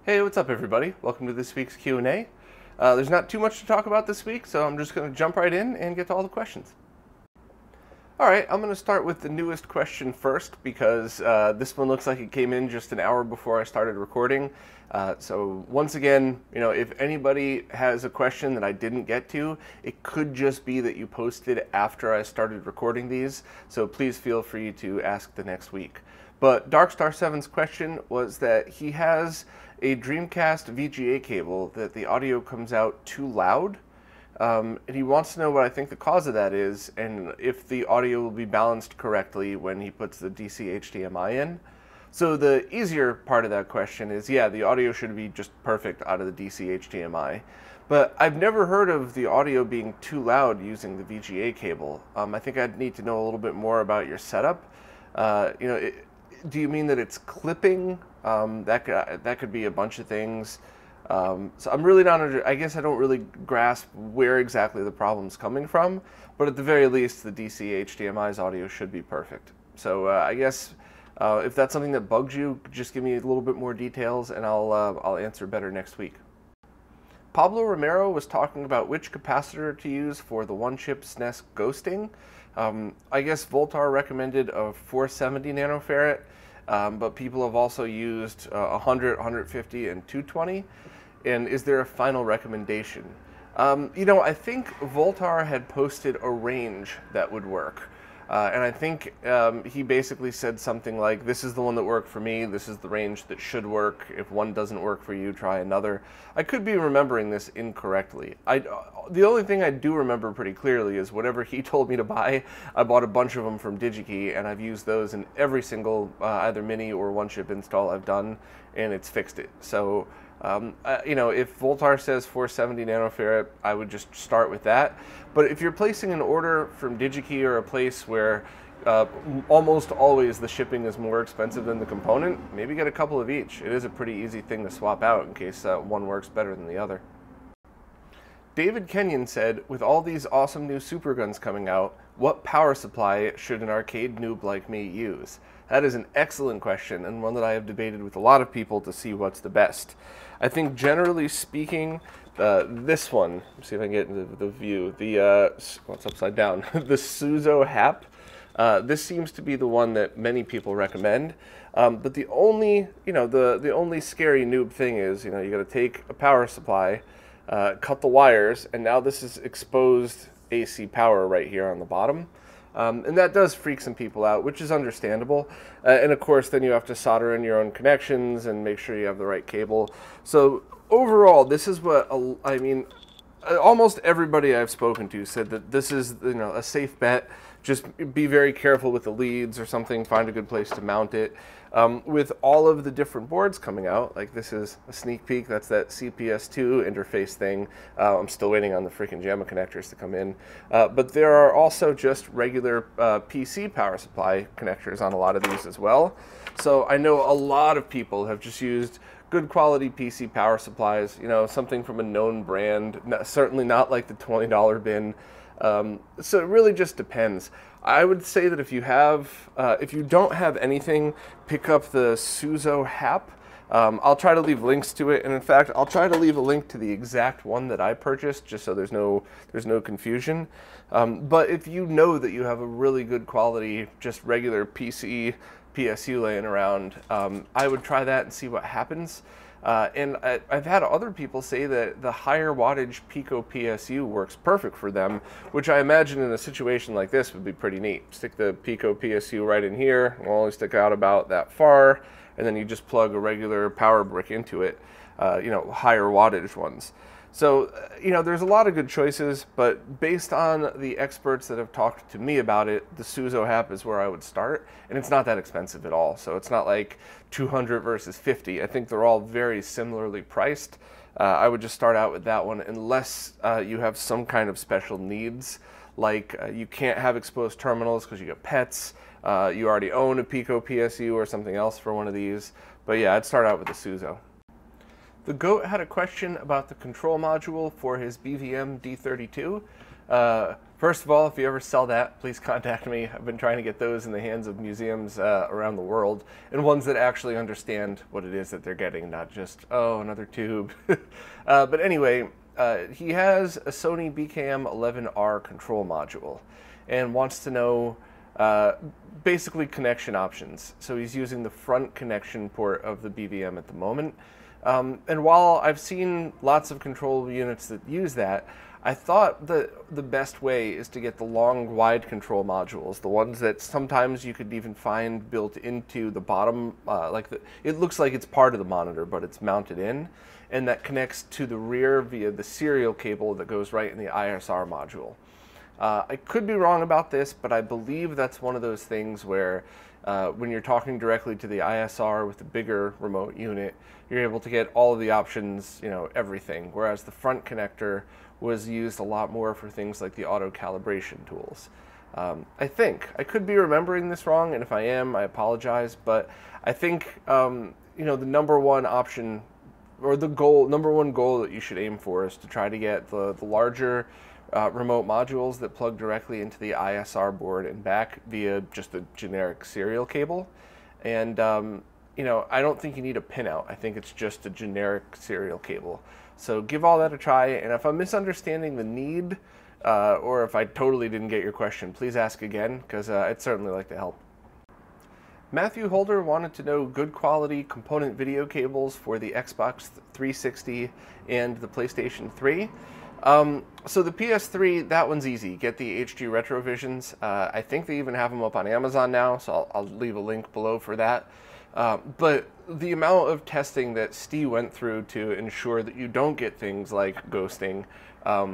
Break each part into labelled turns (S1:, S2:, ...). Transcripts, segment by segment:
S1: Hey, what's up everybody? Welcome to this week's Q&A. There's not too much to talk about this week, so I'm just going to jump right in and get to all the questions. Alright, I'm going to start with the newest question first because this one looks like it came in just an hour before I started recording. So once again, if anybody has a question that I didn't get to, it could just be that you posted after I started recording these, so please feel free to ask the next week. But DarkstarSeven's question was that he has a Dreamcast VGA cable that the audio comes out too loud, and he wants to know what I think the cause of that is and if the audio will be balanced correctly when he puts the DC HDMI in. So the easier part of that question is, yeah, the audio should be just perfect out of the DC HDMI. But I've never heard of the audio being too loud using the VGA cable. I think I'd need to know a little bit more about your setup. Do you mean that it's clipping? That could be a bunch of things. So I'm really not I guess I don't really grasp where exactly the problem's coming from, but at the very least the DC HDMI's audio should be perfect. So I guess if that's something that bugs you, just give me a little bit more details and I'll answer better next week. Pablo Romero was talking about which capacitor to use for the one-chip SNES ghosting. I guess Voltar recommended a 470 nanofarad, but people have also used 100, 150, and 220. And is there a final recommendation? I think Voltar had posted a range that would work. And I think he basically said something like, this is the one that worked for me, this is the range that should work. If one doesn't work for you, try another. I could be remembering this incorrectly. The only thing I do remember pretty clearly is whatever he told me to buy, I bought a bunch of them from DigiKey, and I've used those in every single either mini or one-chip install I've done, and it's fixed it. So, if Voltar says 470 nanofarad, I would just start with that. But if you're placing an order from DigiKey or a place where almost always the shipping is more expensive than the component, maybe get a couple of each. It is a pretty easy thing to swap out in case one works better than the other. David Kenyon said, with all these awesome new superguns coming out, what power supply should an arcade noob like me use? That is an excellent question, and one that I have debated with a lot of people to see what's the best. I think generally speaking, this one, let's see if I can get into the view, what's upside down, the Suzo HAP. This seems to be the one that many people recommend. But the only scary noob thing is, you got to take a power supply, cut the wires, and now this is exposed AC power right here on the bottom. And that does freak some people out, which is understandable. And of course, then you have to solder in your own connections and make sure you have the right cable. So overall, this is what, almost everybody I've spoken to said that this is, a safe bet. Just be very careful with the leads or something, find a good place to mount it. With all of the different boards coming out, like this is a sneak peek, that's that CPS2 interface thing. I'm still waiting on the freaking JAMA connectors to come in. But there are also just regular PC power supply connectors on a lot of these as well. So I know a lot of people have just used good quality PC power supplies, something from a known brand, certainly not like the $20 bin. So it really just depends. I would say that if you don't have anything, pick up the Suzo HAP. I'll try to leave links to it, and in fact, I'll try to leave a link to the exact one that I purchased, just so there's no confusion. But if you know that you have a really good quality, just regular PC PSU laying around, I would try that and see what happens. And I've had other people say that the higher wattage Pico PSU works perfect for them, which I imagine in a situation like this would be pretty neat. Stick the Pico PSU right in here, it'll only stick out about that far, and then you just plug a regular power brick into it, higher wattage ones. So, there's a lot of good choices, but based on the experts that have talked to me about it, the Suzo HAP is where I would start, and it's not that expensive at all. So it's not like 200 versus 50. I think they're all very similarly priced. I would just start out with that one unless you have some kind of special needs, like you can't have exposed terminals because you got pets, you already own a Pico PSU or something else for one of these. But yeah, I'd start out with the Suzo. The GOAT had a question about the control module for his BVM D32. First of all, if you ever sell that, please contact me. I've been trying to get those in the hands of museums around the world, and ones that actually understand what it is that they're getting, not just, oh, another tube. But anyway, he has a Sony BKM11R control module and wants to know basically connection options. So he's using the front connection port of the BVM at the moment. And while I've seen lots of control units that use that, I thought that the best way is to get the long, wide control modules, the ones that sometimes you could even find built into the bottom, it looks like it's part of the monitor, but it's mounted in, and that connects to the rear via the serial cable that goes right in the ISR module. I could be wrong about this, but I believe that's one of those things where when you're talking directly to the ISR with the bigger remote unit, you're able to get all of the options, everything, whereas the front connector was used a lot more for things like the auto calibration tools. I think. I could be remembering this wrong, and if I am, I apologize, but I think, the number one option, or the number one goal that you should aim for is to try to get the larger remote modules that plug directly into the ISR board and back via just a generic serial cable. And, I don't think you need a pinout. I think it's just a generic serial cable. So give all that a try, and if I'm misunderstanding the need, or if I totally didn't get your question, please ask again, because I'd certainly like to help. Matthew Holder wanted to know good quality component video cables for the Xbox 360 and the PlayStation 3. So the PS3, that one's easy. Get the HD Retrovisions. I think they even have them up on Amazon now, so I'll leave a link below for that. But the amount of testing that Steve went through to ensure that you don't get things like ghosting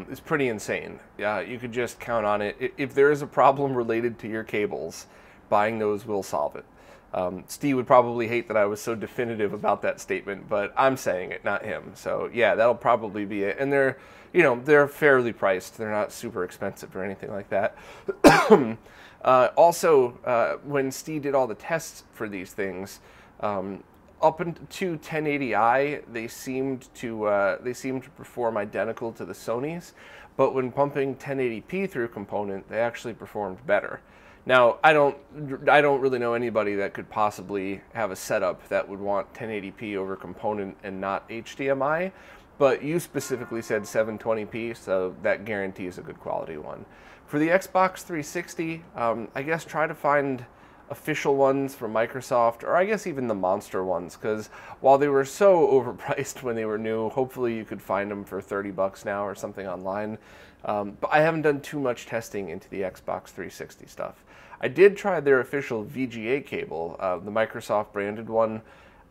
S1: is pretty insane. You could just count on it. If there is a problem related to your cables, buying those will solve it. Steve would probably hate that I was so definitive about that statement, but I'm saying it, not him. So yeah, that'll probably be it. And they're fairly priced. They're not super expensive or anything like that. Also, when Steve did all the tests for these things, up into 1080i, they seemed to perform identical to the Sonys, but when pumping 1080p through a component, they actually performed better. Now, I don't really know anybody that could possibly have a setup that would want 1080p over component and not HDMI, but you specifically said 720p, so that guarantees a good quality one. For the Xbox 360, I guess try to find official ones from Microsoft, or I guess even the monster ones, because while they were so overpriced when they were new, hopefully you could find them for 30 bucks now or something online. But I haven't done too much testing into the Xbox 360 stuff. I did try their official VGA cable, the Microsoft branded one.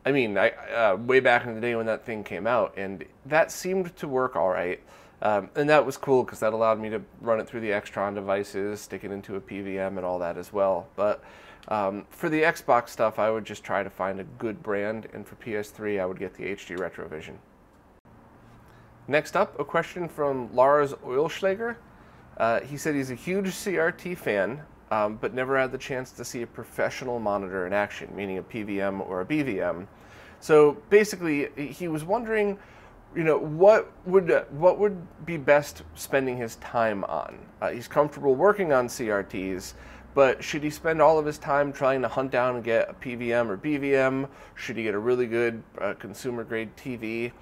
S1: I mean, way back in the day when that thing came out, and that seemed to work all right. And that was cool because that allowed me to run it through the Extron devices, stick it into a PVM and all that as well. But for the Xbox stuff, I would just try to find a good brand, and for PS3, I would get the HD Retrovision. Next up, a question from Lars Oilschlager. He said he's a huge CRT fan, but never had the chance to see a professional monitor in action, meaning a PVM or a BVM. So basically, he was wondering, what would be best spending his time on? He's comfortable working on CRTs, but should he spend all of his time trying to hunt down and get a PVM or BVM? Should he get a really good consumer-grade TV?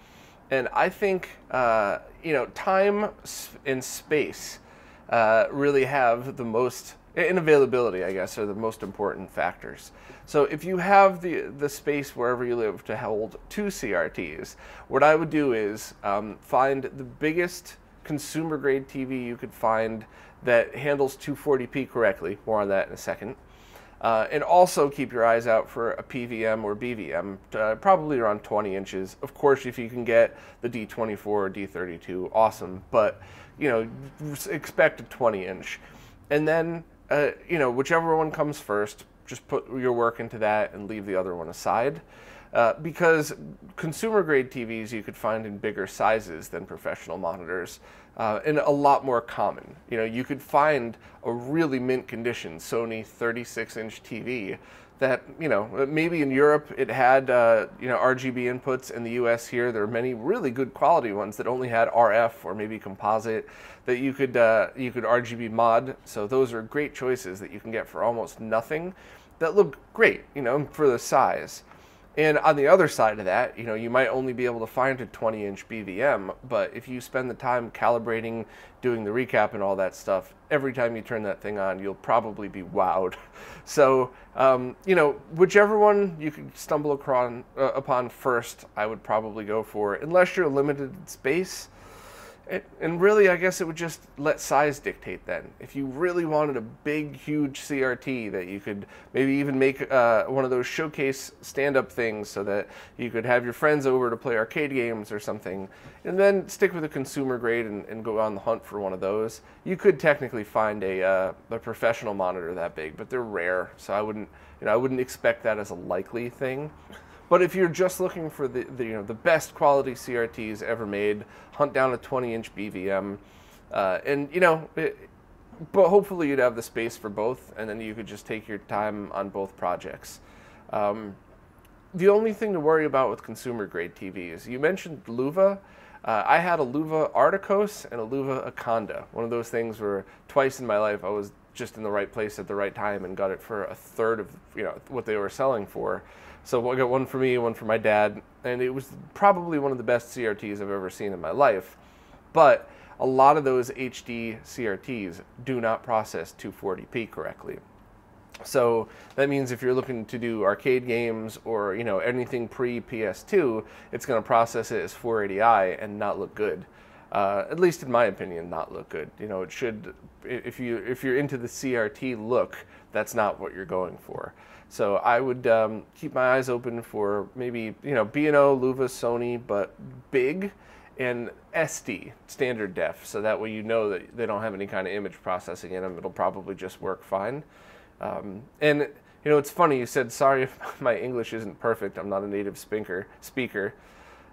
S1: And I think, time and space really have the most, and availability, I guess, are the most important factors. So if you have the space wherever you live to hold 2 CRTs, what I would do is find the biggest consumer-grade TV you could find that handles 240p correctly. More on that in a second. And also keep your eyes out for a PVM or BVM, probably around 20 inches. Of course, if you can get the D24 or D32, awesome. But, expect a 20-inch. And then, whichever one comes first, just put your work into that and leave the other one aside. Because consumer-grade TVs you could find in bigger sizes than professional monitors, and a lot more common. You could find a really mint condition Sony 36-inch TV that, you know, maybe in Europe it had, you know, RGB inputs. In the US here, there are many really good quality ones that only had RF or maybe composite that you could RGB mod. So those are great choices that you can get for almost nothing that look great, you know, for the size. And on the other side of that, you know, you might only be able to find a 20-inch BVM, but if you spend the time calibrating, doing the recap and all that stuff, every time you turn that thing on, you'll probably be wowed. So, you know, whichever one you could stumble upon first, I would probably go for, unless you're limited in space. And really, I guess it would just let size dictate then. If you really wanted a big, huge CRT that you could maybe even make one of those showcase stand-up things so that you could have your friends over to play arcade games or something, and then stick with a consumer grade and go on the hunt for one of those, you could technically find a professional monitor that big, but they're rare, so I wouldn't expect that as a likely thing. But if you're just looking for the you know, the best quality CRTs ever made, hunt down a 20-inch BVM, and you know, but hopefully you'd have the space for both, and then you could just take your time on both projects. The only thing to worry about with consumer grade TVs, you mentioned Luva. I had a Luva Articos and a Luva Aconda. One of those things where twice in my life I was just in the right place at the right time and got it for a third of, you know, what they were selling for. So I got one for me, one for my dad, and it was probably one of the best CRTs I've ever seen in my life. But a lot of those HD CRTs do not process 240p correctly. So that means if you're looking to do arcade games or, you know, anything pre-PS2, it's going to process it as 480i and not look good. At least in my opinion, not look good. You know, it should, if you're into the CRT look, that's not what you're going for. So I would keep my eyes open for maybe, you know, B&O, Luva, Sony, but big, and SD, standard def, so that way you know that they don't have any kind of image processing in them. It'll probably just work fine. And, you know, it's funny, you said, sorry if my English isn't perfect, I'm not a native speaker.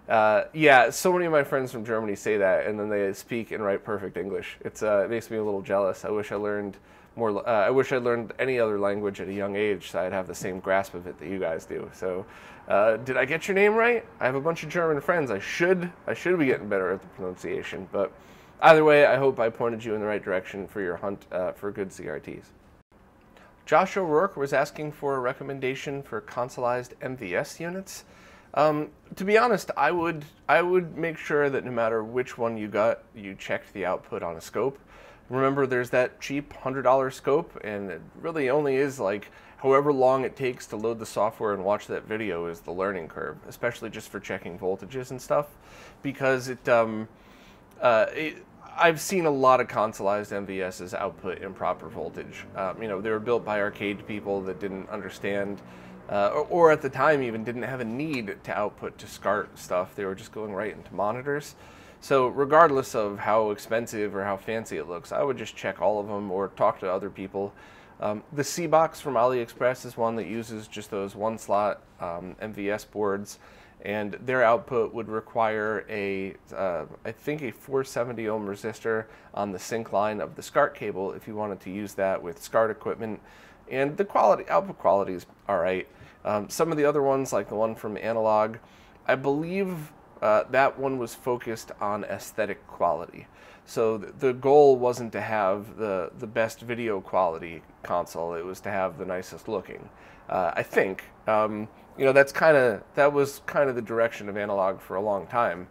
S1: Yeah, so many of my friends from Germany say that, and then they speak and write perfect English. It makes me a little jealous. I wish I learned more. I wish I learned any other language at a young age, so I'd have the same grasp of it that you guys do. So, did I get your name right? I have a bunch of German friends. I should be getting better at the pronunciation. But either way, I hope I pointed you in the right direction for your hunt for good CRTs. Josh O'Rourke was asking for a recommendation for consoleized MVS units. To be honest, I would make sure that no matter which one you got, you checked the output on a scope. Remember, there's that cheap $100 scope, and it really only is like however long it takes to load the software and watch that video is the learning curve, especially just for checking voltages and stuff, because I've seen a lot of consoleized MVS's output improper voltage. You know, they were built by arcade people that didn't understand, or at the time even didn't have a need to output to SCART stuff. They were just going right into monitors. So regardless of how expensive or how fancy it looks, I would just check all of them or talk to other people. The C-Box from AliExpress is one that uses just those one-slot MVS boards, and their output would require I think a 470 ohm resistor on the sync line of the SCART cable if you wanted to use that with SCART equipment. And the output quality is all right. Some of the other ones, like the one from Analog, I believe that one was focused on aesthetic quality. So the goal wasn't to have the best video quality console, it was to have the nicest looking. I think, you know, that was kind of the direction of Analog for a long time.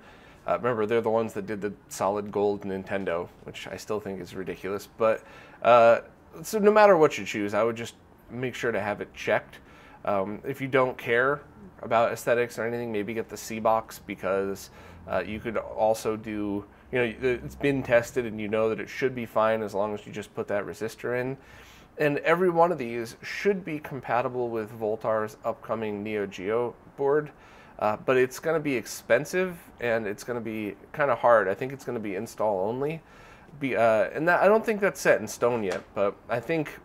S1: Remember, they're the ones that did the solid gold Nintendo, which I still think is ridiculous. But so no matter what you choose, I would just make sure to have it checked. If you don't care about aesthetics or anything, maybe get the C-Box, because you could also do, you know, it's been tested and you know that it should be fine as long as you just put that resistor in. And every one of these should be compatible with Voltar's upcoming Neo Geo board, but it's going to be expensive and it's going to be kind of hard. I think it's going to be install only. And that, I don't think that's set in stone yet, but I think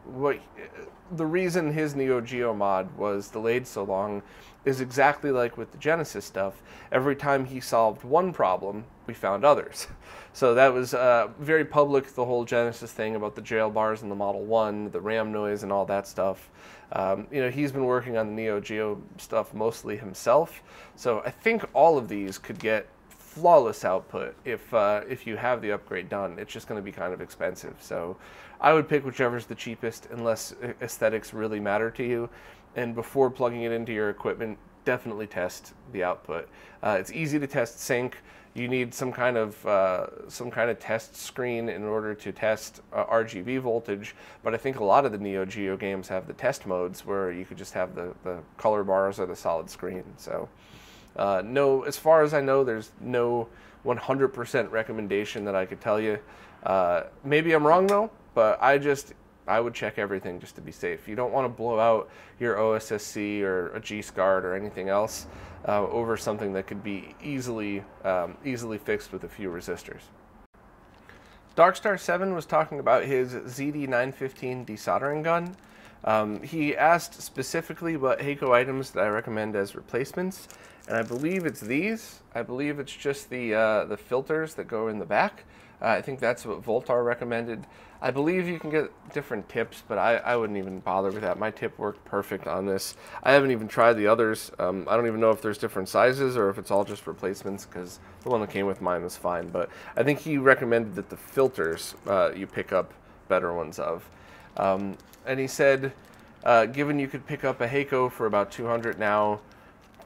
S1: the reason his Neo Geo mod was delayed so long is exactly like with the Genesis stuff. Every time he solved one problem, we found others. So that was very public, the whole Genesis thing about the jail bars in the Model 1, the RAM noise and all that stuff. He's been working on the Neo Geo stuff mostly himself. So I think all of these could get flawless output if you have the upgrade done. It's just going to be kind of expensive. So I would pick whichever's the cheapest unless aesthetics really matter to you. And before plugging it into your equipment, definitely test the output. It's easy to test sync. You need some kind of test screen in order to test RGB voltage, but I think a lot of the Neo Geo games have the test modes where you could just have the color bars or the solid screen. So no, as far as I know, there's no 100% recommendation that I could tell you. Maybe I'm wrong though, but I would check everything just to be safe. You don't want to blow out your OSSC or a G-SCART or anything else over something that could be easily fixed with a few resistors. DarkstarSeven was talking about his ZD915 desoldering gun. He asked specifically what Heiko items that I recommend as replacements, and I believe it's these. I believe it's just the filters that go in the back. I think that's what Voltar recommended. I believe you can get different tips, but I wouldn't even bother with that. My tip worked perfect on this. I haven't even tried the others. I don't even know if there's different sizes or if it's all just replacements, because the one that came with mine was fine. But I think he recommended that the filters you pick up better ones of. And he said, given you could pick up a Heiko for about 200 now,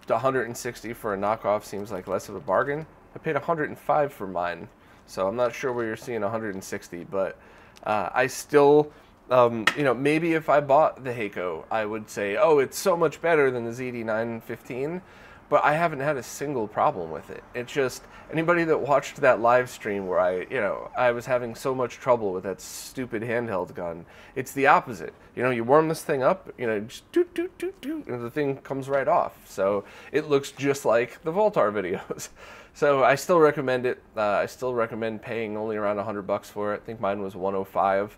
S1: to 160 for a knockoff seems like less of a bargain. I paid 105 for mine. So I'm not sure where you're seeing 160, but I still, maybe if I bought the Heiko, I would say, oh, it's so much better than the ZD915, but I haven't had a single problem with it. It's just, anybody that watched that live stream where I was having so much trouble with that stupid handheld gun, it's the opposite. You warm this thing up, just doot, doot, doot, doot, and the thing comes right off. So it looks just like the Voltar videos. So I still recommend it. I still recommend paying only around $100 for it. I think mine was 105,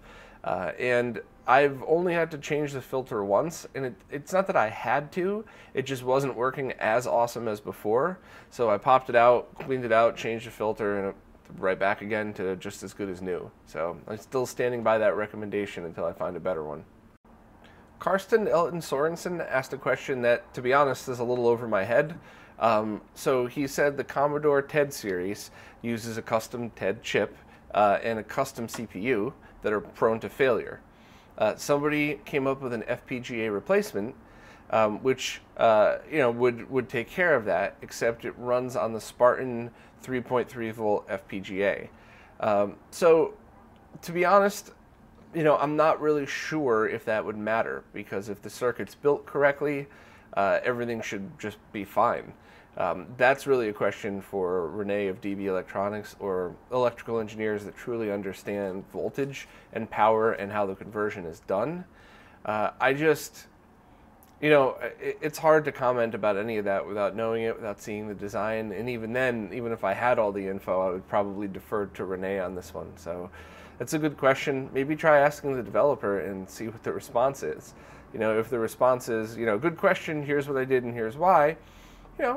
S1: and I've only had to change the filter once, and it's not that I had to. It just wasn't working as awesome as before. So I popped it out, cleaned it out, changed the filter, and right back again to just as good as new. So I'm still standing by that recommendation until I find a better one. Karsten Elton Sorensen asked a question that, to be honest, is a little over my head. So he said the Commodore TED series uses a custom TED chip and a custom CPU that are prone to failure. Somebody came up with an FPGA replacement, which would take care of that, except it runs on the Spartan 3.3 volt FPGA. So to be honest, I'm not really sure if that would matter, because if the circuit's built correctly, everything should just be fine. That's really a question for Renee of DB Electronics or electrical engineers that truly understand voltage and power and how the conversion is done. It's hard to comment about any of that without knowing it, without seeing the design. And even then, even if I had all the info, I would probably defer to Renee on this one. So that's a good question. Maybe try asking the developer and see what the response is. If the response is, good question, here's what I did and here's why,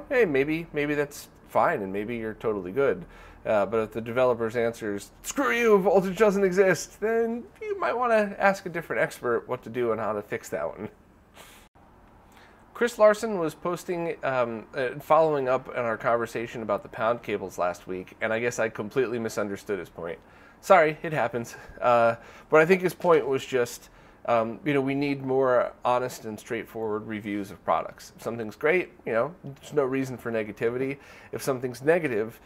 S1: hey, maybe that's fine and maybe you're totally good. But if the developer's answer is, screw you, voltage doesn't exist, then you might want to ask a different expert what to do and how to fix that one. Chris Larson was posting, following up on our conversation about the pound cables last week, and I guess I completely misunderstood his point. Sorry, it happens. But I think his point was just, we need more honest and straightforward reviews of products. If something's great, there's no reason for negativity. If something's negative,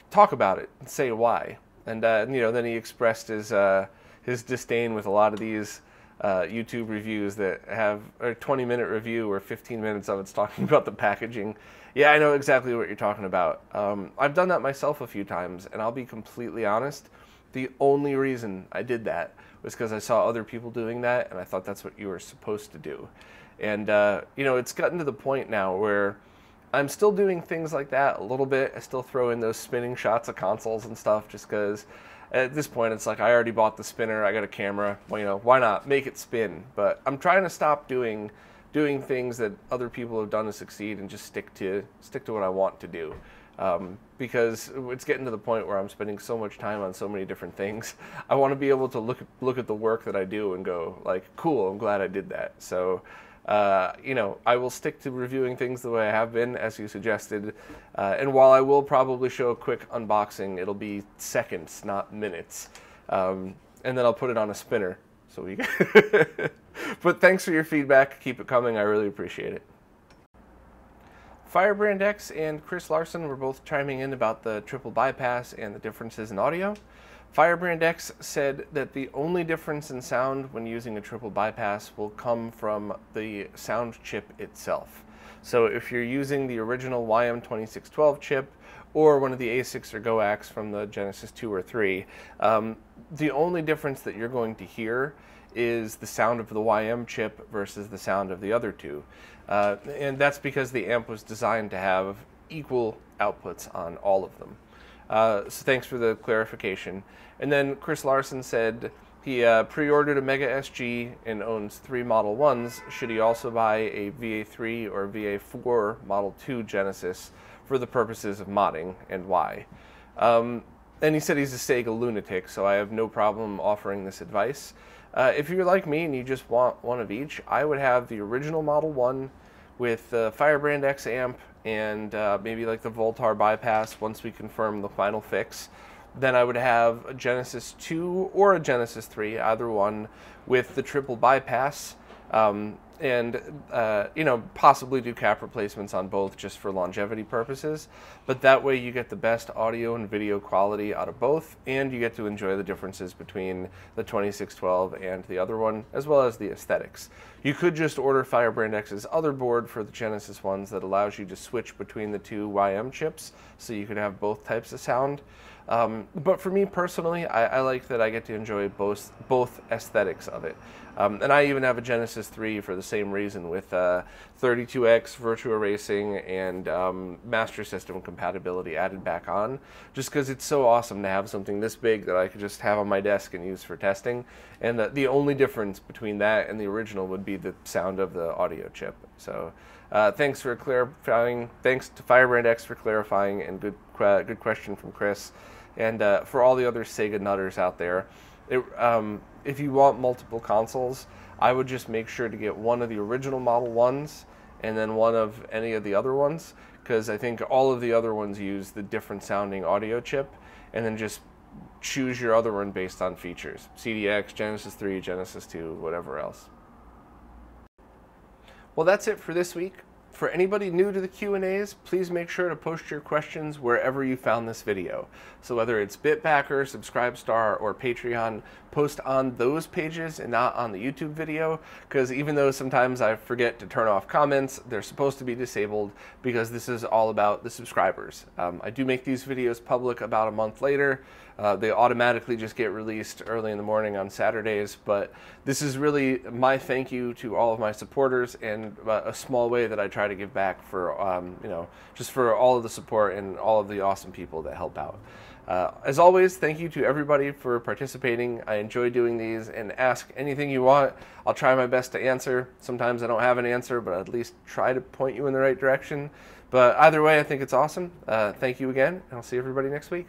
S1: talk about it and say why. And then he expressed his disdain with a lot of these YouTube reviews that have a 20-minute review where 15 minutes of it's talking about the packaging. Yeah, I know exactly what you're talking about. I've done that myself a few times, and I'll be completely honest. The only reason I did that was because I saw other people doing that, and I thought that's what you were supposed to do. And, it's gotten to the point now where I'm still doing things like that a little bit. I still throw in those spinning shots of consoles and stuff just because at this point, it's like I already bought the spinner. I got a camera. Well, you know, why not make it spin? But I'm trying to stop doing things that other people have done to succeed and just stick to what I want to do. Because it's getting to the point where I'm spending so much time on so many different things. I want to be able to look at the work that I do and go like, cool, I'm glad I did that. So, you know, I will stick to reviewing things the way I have been, as you suggested. And while I will probably show a quick unboxing, it'll be seconds, not minutes. And then I'll put it on a spinner. So we But thanks for your feedback. Keep it coming. I really appreciate it. Firebrand X and Chris Larson were both chiming in about the triple bypass and the differences in audio. Firebrand X said that the only difference in sound when using a triple bypass will come from the sound chip itself. So if you're using the original YM2612 chip or one of the A6 or GoAX from the Genesis 2 or 3, the only difference that you're going to hear is the sound of the YM chip versus the sound of the other two. And that's because the amp was designed to have equal outputs on all of them. So thanks for the clarification. And then Chris Larson said he pre-ordered a Mega SG and owns 3 Model 1s. Should he also buy a VA3 or VA4 Model 2 Genesis for the purposes of modding, and why? And he said he's a Sega lunatic, so I have no problem offering this advice. If you're like me and you just want one of each, I would have the original Model 1 with the Firebrand X amp and maybe like the Voltar bypass once we confirm the final fix. Then I would have a Genesis 2 or a Genesis 3, either one, with the triple bypass. And you know, possibly do cap replacements on both just for longevity purposes. But that way you get the best audio and video quality out of both, and you get to enjoy the differences between the 2612 and the other one, as well as the aesthetics. You could just order Firebrand X's other board for the Genesis ones that allows you to switch between the 2 YM chips, so you could have both types of sound. But for me personally, I like that I get to enjoy both aesthetics of it. And I even have a Genesis 3 for the same reason, with 32X Virtua Racing and Master System compatibility added back on, just because it's so awesome to have something this big that I could just have on my desk and use for testing. And the only difference between that and the original would be the sound of the audio chip. So thanks for clarifying. Thanks to Firebrand X for clarifying, and good question from Chris. And for all the other Sega nutters out there, if you want multiple consoles, I would just make sure to get one of the original Model 1s and then one of any of the other ones, because I think all of the other ones use the different sounding audio chip, and then just choose your other one based on features. CDX, Genesis 3, Genesis 2, whatever else. Well, that's it for this week. For anybody new to the Q&As, please make sure to post your questions wherever you found this video. So whether it's Bitbacker, Subscribestar, or Patreon, post on those pages and not on the YouTube video, because even though sometimes I forget to turn off comments, they're supposed to be disabled because this is all about the subscribers. I do make these videos public about a month later. They automatically just get released early in the morning on Saturdays, but this is really my thank you to all of my supporters, and a small way that I try to give back for, you know, just for all of the support and all of the awesome people that help out. As always, thank you to everybody for participating. I enjoy doing these, and ask anything you want. I'll try my best to answer. Sometimes I don't have an answer, but at least try to point you in the right direction. But either way, I think it's awesome. Thank you again, and I'll see everybody next week.